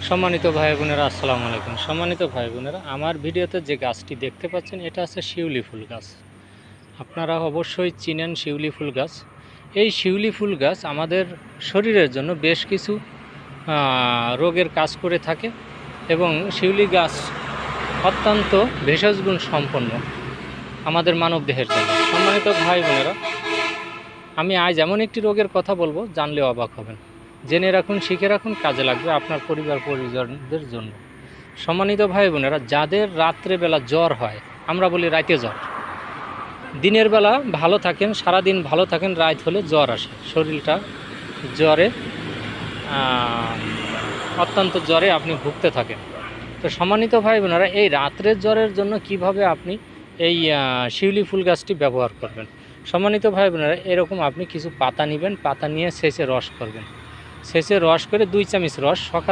সম্মানিত ভাই বোনেরা, আসসালামু আলাইকুম। সম্মানিত ভাই বোনেরা, আমার ভিডিওতে যে গাছটি দেখতে পাচ্ছেন এটা হচ্ছে শিউলি ফুল গাছ। আপনারা অবশ্যই চিনেন শিউলি ফুল গাছ। এই শিউলি ফুল গাছ আমাদের শরীরের জন্য বেশ কিছু রোগের কাজ করে থাকে এবং শিউলি গাছ অত্যন্ত ভেষজ গুণ সম্পন্ন আমাদের মানব দেহের জন্য। সম্মানিত ভাই বোনেরা, আমি আজ এমন একটি রোগের কথা বলবো, জানলে অবাক হবেন। জেনে রাখুন, শিখে রাখুন, কাজে লাগবে আপনার পরিবার পরিজনদের জন্য। সম্মানিত ভাই বোনেরা, যাদের রাত্রেবেলা জ্বর হয়, আমরা বলি রাতে জ্বর, দিনের বেলা ভালো থাকেন, সারাদিন ভালো থাকেন, রাত হলে জ্বর আসে, শরীরটা জ্বরে অত্যন্ত জ্বরে আপনি ভুগতে থাকেন। তো সম্মানিত ভাই বোনেরা, এই রাত্রের জ্বরের জন্য কিভাবে আপনি এই শিউলি ফুল গাছটি ব্যবহার করবেন। সম্মানিত ভাই বোনেরা, এরকম আপনি কিছু পাতা নেবেন, পাতা নিয়ে শেষে রস করবেন, শেষে রস করে 2 চামচ রস সকাল